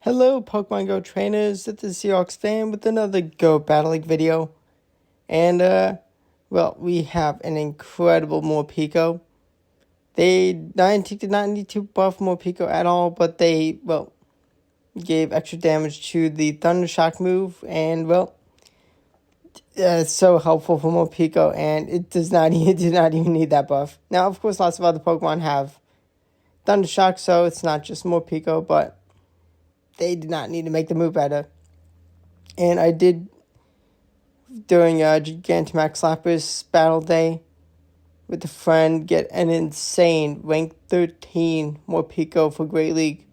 Hello, Pokemon Go trainers. It's the Seahawks fan with another Go Battle League video. And, we have an incredible Morpeko. Niantic did not need to buff Morpeko at all, but they, gave extra damage to the Thunder Shock move. And, it's so helpful for Morpeko, and it did not even need that buff. Now, of course, lots of other Pokemon have Thunder Shock, so it's not just Morpeko, but they did not need to make the move better. And I did, during Gigantamax Lapras Battle Day with a friend, get an insane rank 13 Morpeko for Great League.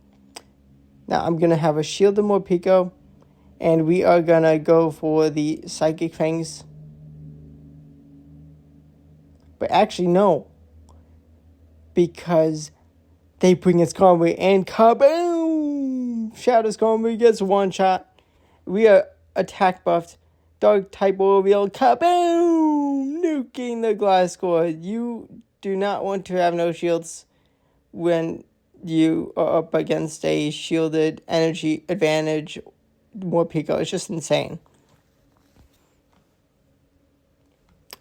Now I'm going to have a shielded Morpeko, and we are going to go for the Psychic Fangs. But actually, no. Because they bring its Conway and kaboom! Shadow's Conway gets one shot. We are attack buffed. Dark type Orbeez, kaboom! Nuking the Gliscor. You do not want to have no shields when you are up against a shielded energy advantage Morpeko. It's just insane.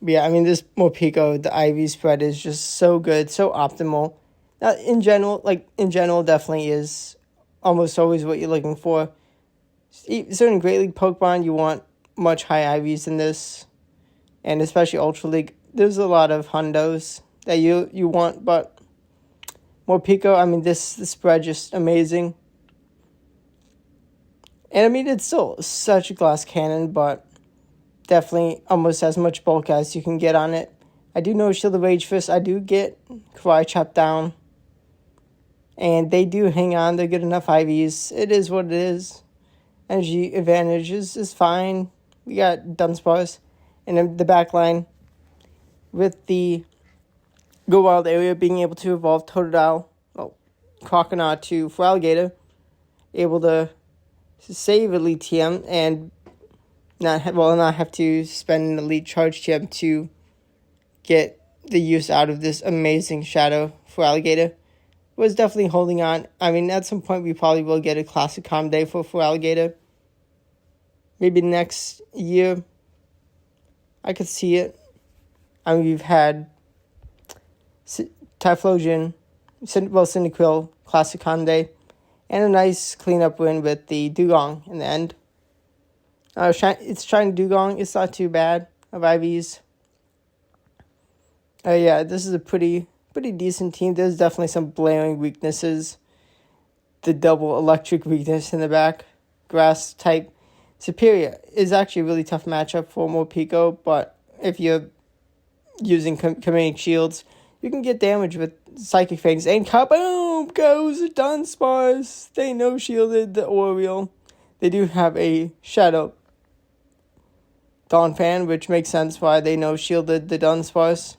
But yeah, I mean, this Morpeko, the IV spread is just so good, so optimal. Now, in general, definitely is almost always what you're looking for. Certain Great League Pokemon, you want much high IVs than this. And especially Ultra League, there's a lot of hundos that you want, but Morpeko, I mean, this spread just amazing. And I mean, it's still such a glass cannon, but definitely almost as much bulk as you can get on it. I do know Shield of Rage Fist. I do get Karai Chop down. And they do hang on. They're good enough IVs. It is what it is. Energy advantage is fine. We got Dunsparce. And in the back line, with the Go Wild area being able to evolve Totodile, Croconaw to Feraligatr, able to save Elite TM and not have to spend an Elite Charge TM to get the use out of this amazing Shadow Feraligatr. Was definitely holding on. I mean, at some point we probably will get a Classic Calm Day for Feraligatr. Maybe next year. I could see it. I mean, we've had Typhlosion, Cyndaquil, Classic Calm Day, and a nice cleanup win with the Dugong in the end. It's trying Dugong. It's not too bad of IVs. Yeah, this is a pretty decent team. There's definitely some blaring weaknesses. The double electric weakness in the back. Grass type Superior is actually a really tough matchup for Morpeko, but if you're using commanding shields, you can get damage with Psychic Fangs. And kaboom goes Dunsparce. They no-shielded the Orbeez. They do have a Shadow Donphan, which makes sense why they no-shielded the Dunsparce.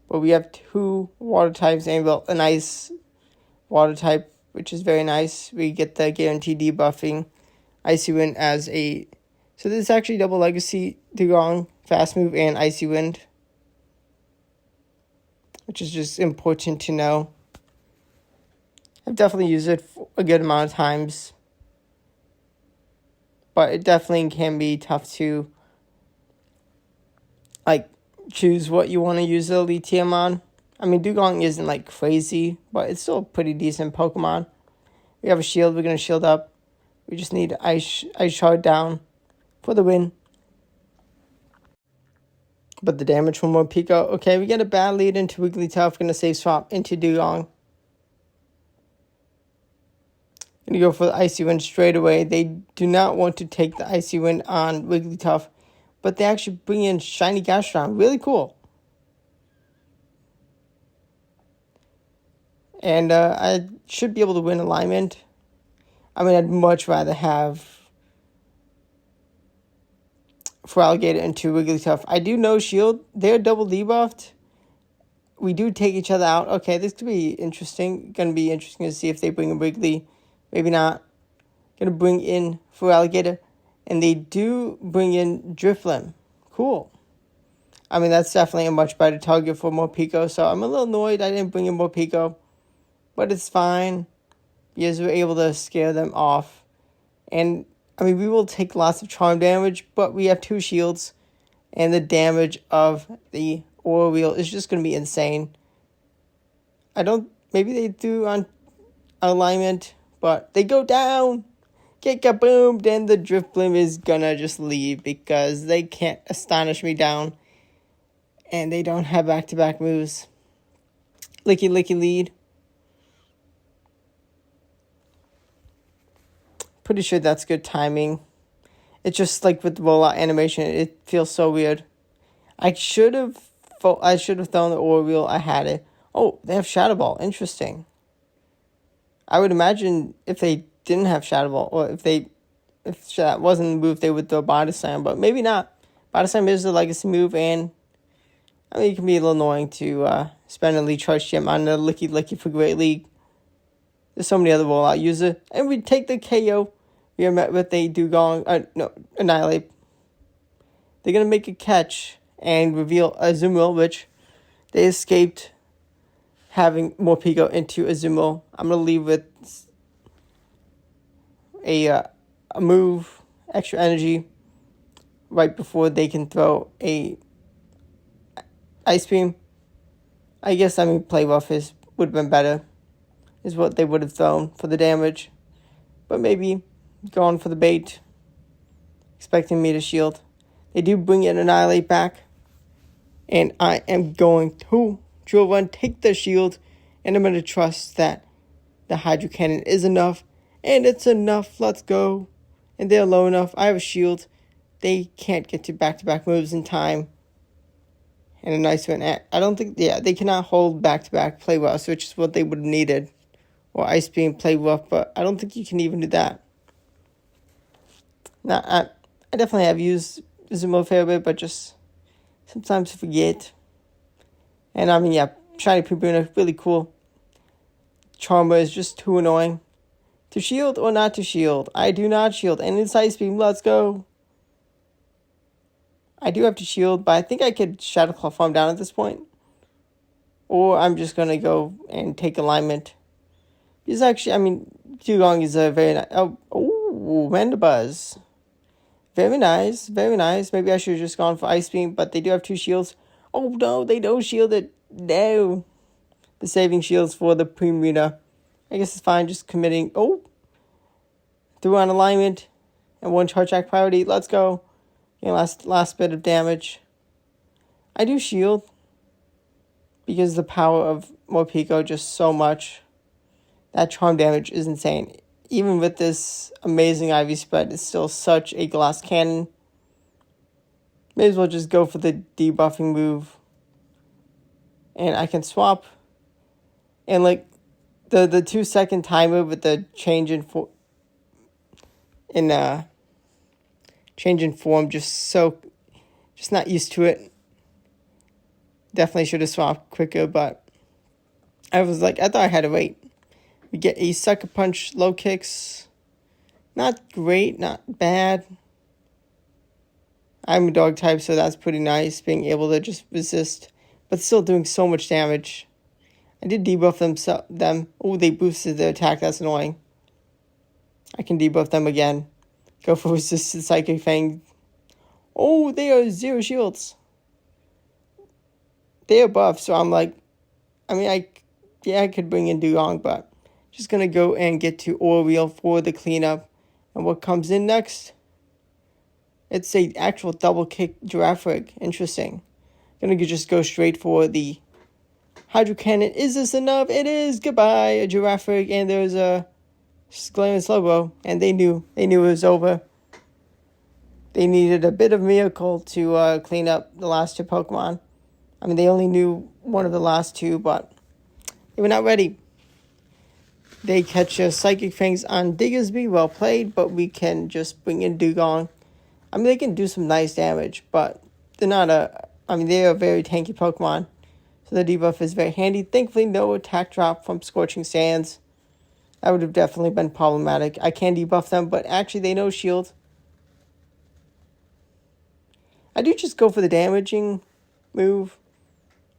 But we have two water types and a nice water type, which is very nice. We get the guaranteed debuffing Icy Wind as a... So this is actually double Legacy Dugong, Fast Move, and Icy Wind, which is just important to know. I've definitely used it for a good amount of times, but it definitely can be tough to choose what you want to use the Elite TM on. I mean, Dugong isn't crazy, but it's still a pretty decent Pokemon. We have a shield. We're going to shield up. We just need Ice Shard down for the win. But the damage from Morpeko. Okay, we get a bad lead into Wigglytuff. Going to save swap into Dugong. Going to go for the Icy Wind straight away. They do not want to take the Icy Wind on Wigglytuff, but they actually bring in Shiny Gastrodon. Really cool. And I should be able to win alignment. I mean, I'd much rather have Feraligatr into Wigglytuff. I do know Shield. They're double debuffed. We do take each other out. Okay, this could be interesting. Going to be interesting to see if they bring a Wiggly. Maybe not. Going to bring in Feraligatr. And they do bring in Drifloon. Cool. I mean, that's definitely a much better target for Morpeko. So I'm a little annoyed I didn't bring in Morpeko. But it's fine. because we're able to scare them off. And, I mean, we will take lots of charm damage, but we have 2 shields, and the damage of the aura wheel is just going to be insane. Maybe they do on alignment, but they go down. Get kaboom, then the drift bloom is gonna just leave because they can't astonish me down. And they don't have back-to-back moves. Licky licky lead. Pretty sure that's good timing. It's just like with the rollout animation, it feels so weird. I should have thrown the aura wheel. I had it. Oh, they have Shadow Ball. Interesting. I would imagine if they didn't have Shadow Ball, or if that wasn't the move, they would throw Body Slam, but maybe not. Body Slam is the legacy move, and I mean, it can be a little annoying to spend a Elite Charge Gem on the Licky Licky for Great League. There's so many other rollout users, and we take the KO. We are met with a Annihilate. They're going to make a catch and reveal Azumarill, which they escaped having Morpeko into Azumarill. I'm going to leave with a move, extra energy, right before they can throw a Ice Beam. Play Rough would have been better, is what they would have thrown for the damage. But maybe going for the bait, expecting me to shield. They do bring in Annihilate back, and I am going to drill run, take the shield, and I'm going to trust that the Hydro Cannon is enough, and it's enough. Let's go. And they're low enough. I have a shield. They can't get to back-to-back moves in time. And a nice win. I don't think, they cannot hold back-to-back play rough, which is what they would have needed. Or Ice Beam play rough, but I don't think you can even do that. Now, I definitely have used Zumo a fair bit, but just sometimes forget. And Shiny Pipuna, really cool. Charmer is just too annoying. To shield or not to shield? I do not shield. And it's Ice Beam, let's go. I do have to shield, but I think I could Shadow Claw farm down at this point. Or I'm just going to go and take alignment. Because actually, Dugong is a very nice... Oh, Mandibuzz. Very nice, very nice. Maybe I should have just gone for Ice Beam, but they do have 2 shields. Oh, no, they don't shield it. No. The saving shields for the Primina. I guess it's fine, just committing. Oh. Threw on alignment. And 1 Charge Act priority. Let's go. Last bit of damage. I do shield. Because the power of Morpeko just so much. That charm damage is insane. Even with this amazing IV spread, it's still such a glass cannon. May as well just go for the debuffing move. And I can swap. And like the 2-second timer with the change in form, just not used to it. Definitely should have swapped quicker, but I thought I had to wait. We get a Sucker Punch low kicks. Not great, not bad. I'm a dog type, so that's pretty nice, being able to just resist, but still doing so much damage. I did debuff them. Oh, they boosted their attack, that's annoying. I can debuff them again. Go for resisted Psychic Fang. Oh, they are 0 shields. They are buffed, so I'm like, I could bring in Dugong, but just going to go and get to Aura Wheel for the cleanup. And what comes in next? It's a actual double kick Giraffe Rig. Interesting. Going to just go straight for the Hydro Cannon. Is this enough? It is. Goodbye, a Giraffe Rig. And there's a Glaring Slowbro. And they knew it was over. They needed a bit of miracle to clean up the last 2 Pokemon. They only knew one of the last 2, but they were not ready. They catch Psychic Fangs on Diggersby. Well played, but we can just bring in Dugong. They can do some nice damage, but they're not they are a very tanky Pokemon. So the debuff is very handy. Thankfully, no attack drop from Scorching Sands. That would have definitely been problematic. I can debuff them, but actually they no shield. I do just go for the damaging move.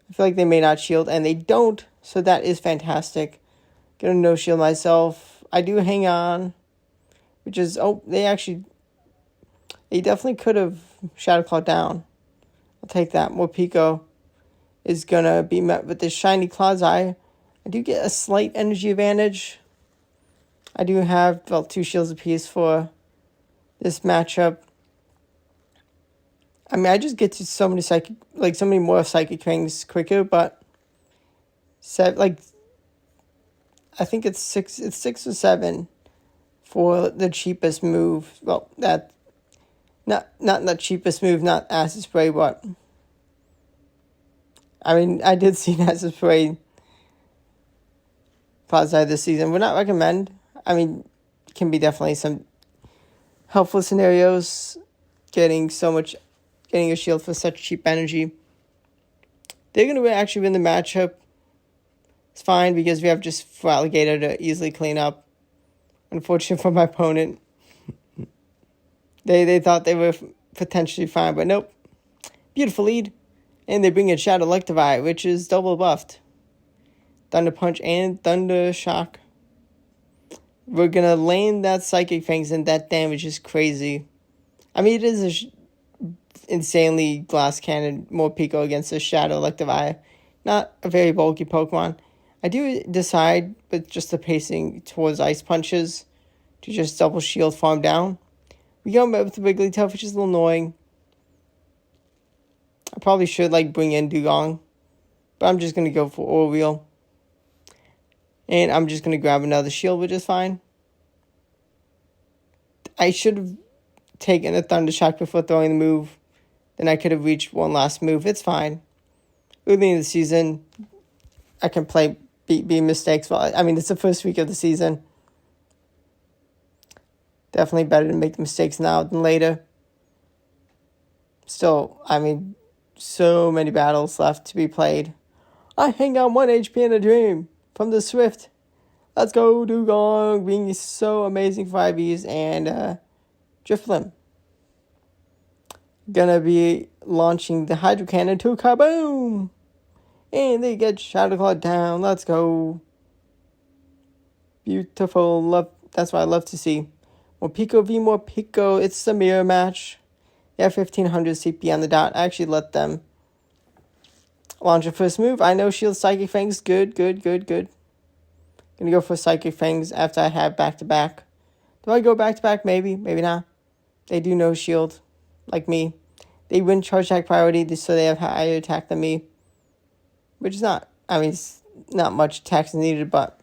I feel like they may not shield, and they don't, so that is fantastic. Gonna no shield myself. I do hang on, which is, they definitely could have Shadow Claw down. I'll take that. Morpeko is going to be met with this Shiny Claw's Eye. I do get a slight energy advantage. I do have about 2 shields apiece for this matchup. I mean, I just get to so many more psychic things quicker, but I think it's 6 or 7 for the cheapest move. Well, that not the cheapest move, not Acid Spray, but I mean, I did see an Acid Spray quasi this season. Would not recommend. I mean, can be definitely some helpful scenarios. Getting a shield for such cheap energy. They're gonna actually win the matchup. It's fine because we have just Feraligatr to easily clean up. Unfortunate for my opponent. They thought they were potentially fine, but nope. Beautiful lead. And they bring in Shadow Electivire, which is double buffed. Thunder Punch and Thunder Shock. We're going to land that Psychic Fangs, and that damage is crazy. I mean, it is insanely Glass Cannon Morpeko against a Shadow Electivire. Not a very bulky Pokemon. I do decide with just the pacing towards Ice Punches to just double shield farm down. We go with the Wigglytuff, which is a little annoying. I probably should bring in Dugong, but I'm just going to go for Orweal. And I'm just going to grab another shield, which is fine. I should have taken a Thunder Shock before throwing the move. Then I could have reached one last move. It's fine. Early in the season, I can be mistakes. Well, I mean, it's the first week of the season. Definitely better to make mistakes now than later. Still, I mean, so many battles left to be played. I hang on 1 HP in a dream from the Swift. Let's go, Dugong, being so amazing for IVs and Drifblim. Gonna be launching the Hydro Cannon to Kaboom! And they get Shadow Claw down. Let's go. Beautiful. Love. That's what I love to see. Morpeko v Morpeko. It's the mirror match. They have 1500 CP on the dot. I actually let them launch a first move. I know Shield Psychic Fangs. Good. Gonna go for Psychic Fangs after I have back-to-back. Do I go back-to-back? Maybe. Maybe not. They do no shield. Like me. They win charge attack priority, so they have higher attack than me. Which is not, I mean, it's not much attack needed, but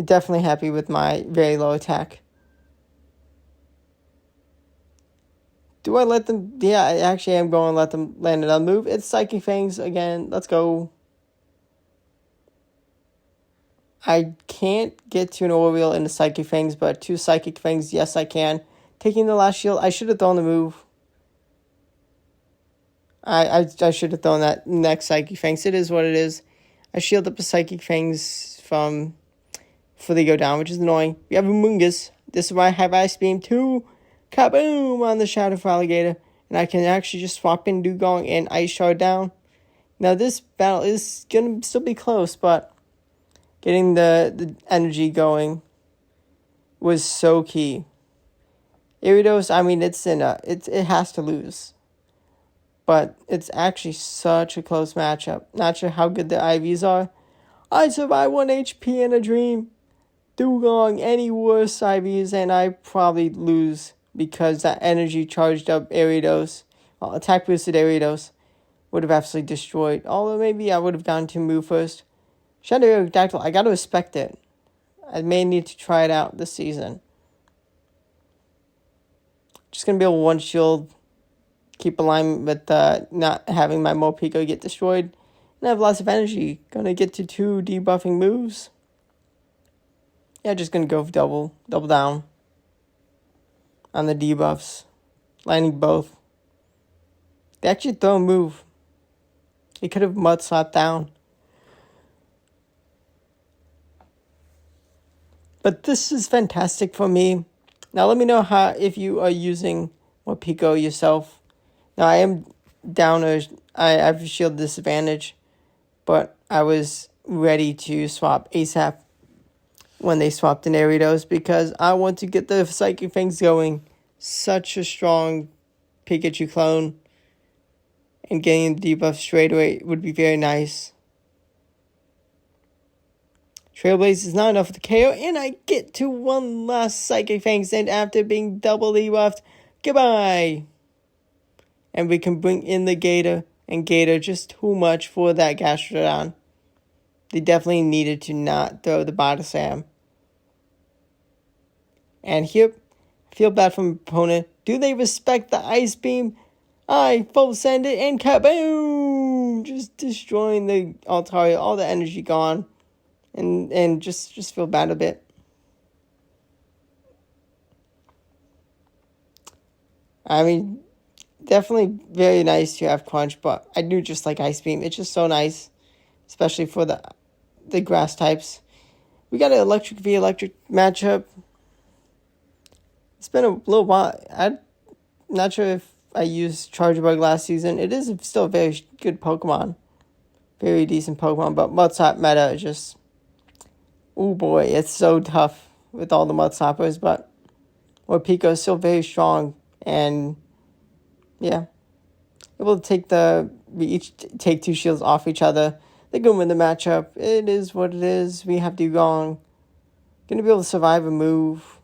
definitely happy with my very low attack. Do I let them? Yeah, I actually am going to let them land another move. It's Psychic Fangs again. Let's go. I can't get to an Orweal into Psychic Fangs, but 2 Psychic Fangs, yes, I can. Taking the last shield, I should have thrown the move. I should have thrown that next Psychic Fangs. It is what it is. I shield up the Psychic Fangs before they go down, which is annoying. We have a Mungus. This is why I have Ice Beam 2. Kaboom on the Shadow Feraligatr. And I can actually just swap in Dugong and Ice Shard down. Now this battle is going to still be close, but getting the energy going was so key. Gyarados, I mean, it has to lose. But it's actually such a close matchup. Not sure how good the IVs are. I survive 1 HP in a dream. Dugong, any worse IVs, and I probably lose because that energy charged up Gyarados. Well, attack boosted Gyarados would have absolutely destroyed. Although maybe I would have gone to move first. Shadow Aerodactyl, I gotta respect it. I may need to try it out this season. Just gonna be able to one shield. Keep alignment with not having my Morpeko get destroyed. And I have lots of energy. Gonna get to 2 debuffing moves. Yeah, just gonna go double down on the debuffs. Landing both. They actually throw a move. They could have mud slapped down. But this is fantastic for me. Now let me know if you are using Morpeko yourself. Now, I am down, I have a shield disadvantage, but I was ready to swap ASAP. when they swapped in Aridos because I want to get the Psychic Fangs going. Such a strong Pikachu clone. And getting the debuff straight away would be very nice. Trailblaze is not enough for the KO, and I get to one last Psychic Fangs, and after being double debuffed, goodbye! And we can bring in the Gator, and Gator just too much for that Gastrodon. They definitely needed to not throw the Body Slam. And here, I feel bad for my opponent. Do they respect the Ice Beam? I full send it, and kaboom! Just destroying the Altaria, all the energy gone. And just feel bad a bit. I mean, definitely very nice to have Crunch, but I do just like Ice Beam. It's just so nice, especially for the grass types. We got an Electric v Electric matchup. It's been a little while. I'm not sure if I used Charger Bug last season. It is still a very good Pokemon. Very decent Pokemon, but Mudslap meta is just... oh boy, it's so tough with all the Mudslappers, but Morpeko is still very strong, and yeah, able to we each take 2 shields off each other. They're going to win the matchup. It is what it is. We have to go. Going to be able to survive a move,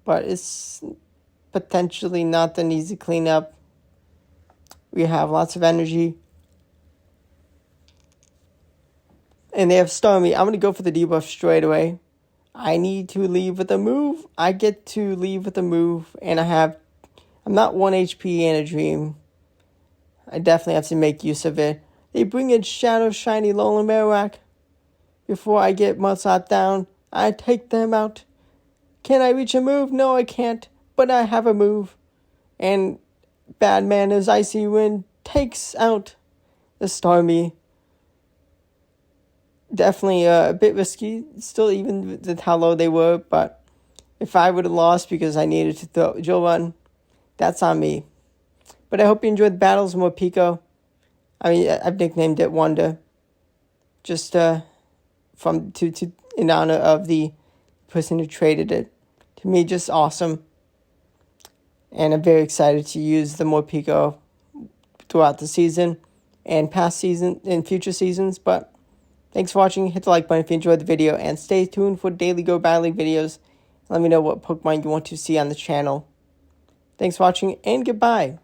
but it's potentially not an easy cleanup. We have lots of energy. And they have Starmie. I'm going to go for the debuff straight away. I need to leave with a move. I get to leave with a move. And I'm not 1 HP in a dream. I definitely have to make use of it. They bring in Shadow Shiny Lola Marowak. Before I get Mudslap down, I take them out. Can I reach a move? No, I can't. But I have a move. And Bad Manners Icy Wind takes out the Starmie. Definitely a bit risky, still, even with how low they were, but if I would have lost because I needed to throw Drill Run, that's on me. But I hope you enjoyed the battles of Morpeko. I mean, I've nicknamed it Wonder, just in honor of the person who traded it. To me, just awesome, and I'm very excited to use the Morpeko throughout the season and past season and future seasons, but thanks for watching. Hit the like button if you enjoyed the video, and stay tuned for daily Go Battle League videos. Let me know what Pokemon you want to see on the channel. Thanks for watching, and goodbye.